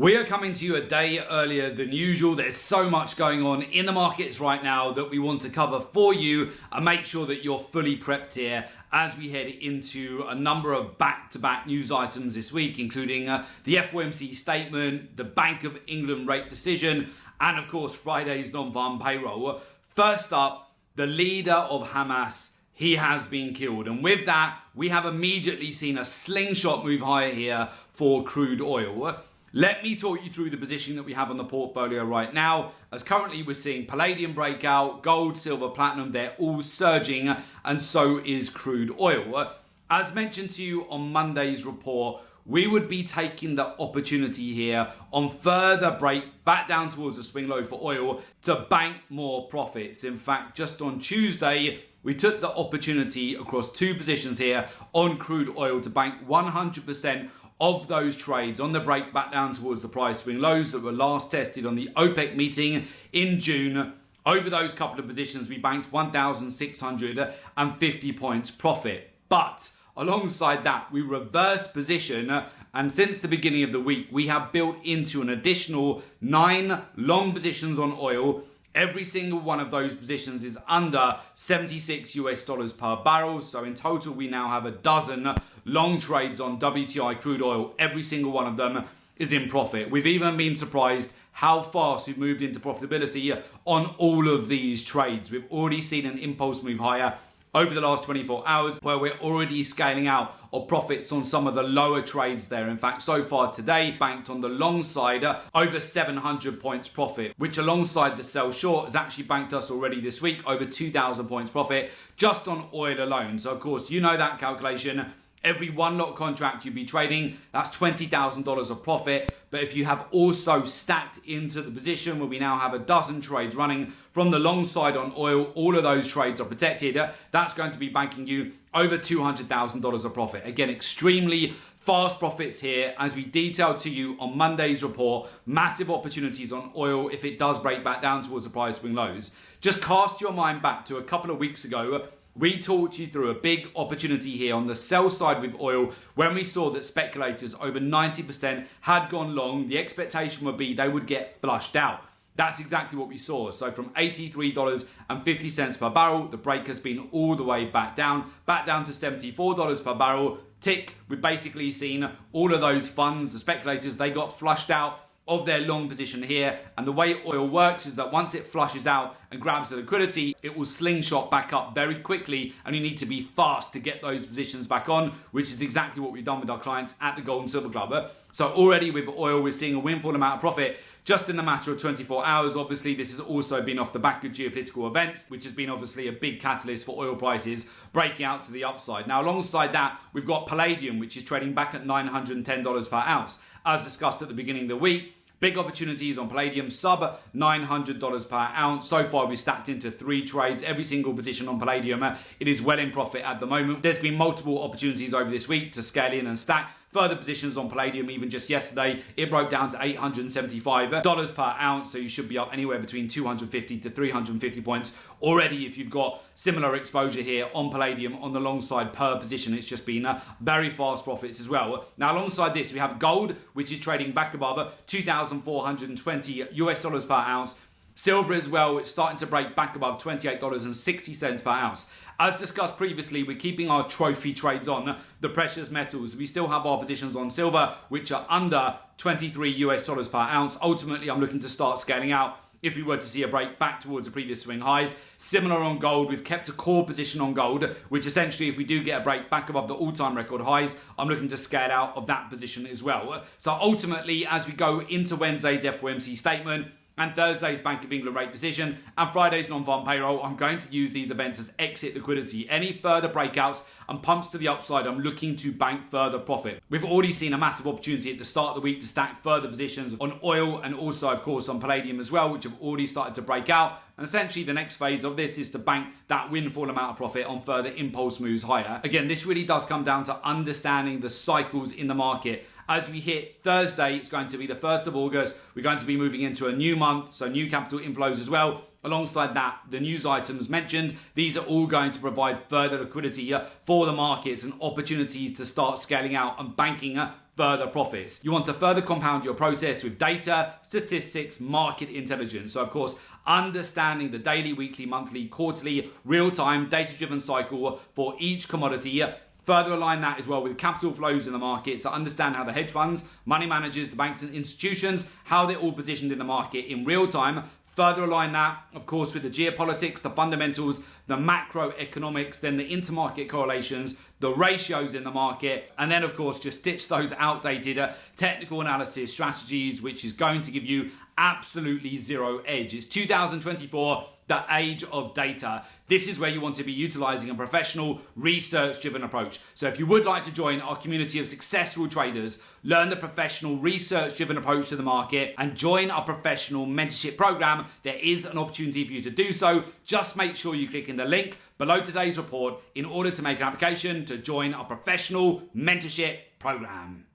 We are coming to you a day earlier than usual. There's so much going on in the markets right now that we want to cover for you and make sure that you're fully prepped here as we head into a number of back-to-back news items this week, including the FOMC statement, the Bank of England rate decision, and of course Friday's non-farm payroll. First up, the leader of Hamas, he has been killed. And with that, we have immediately seen a slingshot move higher here for crude oil. Let me talk you through the position that we have on the portfolio right now, as currently we're seeing palladium breakout, gold, silver, platinum, they're all surging, and so is crude oil. As mentioned to you on Monday's report, we would be taking the opportunity here on further break back down towards the swing low for oil to bank more profits. In fact, just on Tuesday, we took the opportunity across two positions here on crude oil to bank 100% of those trades on the break back down towards the price swing lows that were last tested on the OPEC meeting in June. Over those couple of positions, we banked 1,650 points profit. But alongside that, we reversed position, and since the beginning of the week, we have built into an additional 9 long positions on oil. Every single one of those positions is under $76 per barrel. So in total, we now have a dozen long trades on WTI crude oil. Every single one of them is in profit. We've even been surprised how fast we've moved into profitability on all of these trades. We've already seen an impulse move higher over the last 24 hours, where we're already scaling out of profits on some of the lower trades there. In fact, so far today, banked on the long side over 700 points profit, which alongside the sell short has actually banked us already this week over 2,000 points profit just on oil alone. So of course, you know that calculation. Every one lot contract you'd be trading, that's $20,000 of profit. But if you have also stacked into the position where we now have a dozen trades running from the long side on oil, all of those trades are protected. That's going to be banking you over $200,000 of profit. Again, extremely fast profits here. As we detailed to you on Monday's report, massive opportunities on oil if it does break back down towards the price swing lows. Just cast your mind back to a couple of weeks ago. We talked you through a big opportunity here on the sell side with oil when we saw that speculators over 90% had gone long. The expectation would be they would get flushed out. That's exactly what we saw. So from $83.50 per barrel, the break has been all the way back down to $74 per barrel. Tick, we've basically seen all of those funds, the speculators, they got flushed out of their long position here. And the way oil works is that once it flushes out and grabs the liquidity, it will slingshot back up very quickly, and you need to be fast to get those positions back on, which is exactly what we've done with our clients at the Gold and Silver Club. So already with oil, we're seeing a windfall amount of profit just in the matter of 24 hours. Obviously, this has also been off the back of geopolitical events, which has been obviously a big catalyst for oil prices breaking out to the upside. Now, alongside that, we've got palladium, which is trading back at $910 per ounce. As discussed at the beginning of the week, big opportunities on palladium, sub $900 per ounce. So far, we've stacked into 3 trades. Every single position on palladium, it is well in profit at the moment. There's been multiple opportunities over this week to scale in and stack further positions on palladium. Even just yesterday, it broke down to $875 per ounce. So you should be up anywhere between 250 to 350 points already if you've got similar exposure here on palladium on the long side per position. It's just been very fast profits as well. Now, alongside this, we have gold, which is trading back above $2,420 per ounce. Silver as well, it's starting to break back above $28.60 per ounce. As discussed previously, we're keeping our trophy trades on the precious metals. We still have our positions on silver, which are under $23 per ounce. Ultimately, I'm looking to start scaling out if we were to see a break back towards the previous swing highs. Similar on gold, we've kept a core position on gold, which essentially, if we do get a break back above the all-time record highs, I'm looking to scale out of that position as well. So ultimately, as we go into Wednesday's FOMC statement, and Thursday's Bank of England rate decision, and Friday's non-farm payroll, I'm going to use these events as exit liquidity. Any further breakouts and pumps to the upside, I'm looking to bank further profit. We've already seen a massive opportunity at the start of the week to stack further positions on oil and also, of course, on palladium as well, which have already started to break out. And essentially, the next phase of this is to bank that windfall amount of profit on further impulse moves higher. Again, this really does come down to understanding the cycles in the market. As we hit Thursday, it's going to be the 1st of August. We're going to be moving into a new month, so new capital inflows as well. Alongside that, the news items mentioned, these are all going to provide further liquidity for the markets and opportunities to start scaling out and banking further profits. You want to further compound your process with data, statistics, market intelligence. So of course, understanding the daily, weekly, monthly, quarterly, real-time, data-driven cycle for each commodity. Further align that as well with capital flows in the market, so understand how the hedge funds, money managers, the banks and institutions, how they're all positioned in the market in real time. Further align that, of course, with the geopolitics, the fundamentals, the macroeconomics, then the intermarket correlations, the ratios in the market, and then, of course, just stitch those outdated technical analysis strategies, which is going to give you absolutely zero edge. It's 2024, the age of data. This is where you want to be utilizing a professional, research-driven approach. So if you would like to join our community of successful traders, learn the professional, research-driven approach to the market, and join our professional mentorship program, there is an opportunity for you to do so. Just make sure you click in the link below today's report in order to make an application to join our professional mentorship program.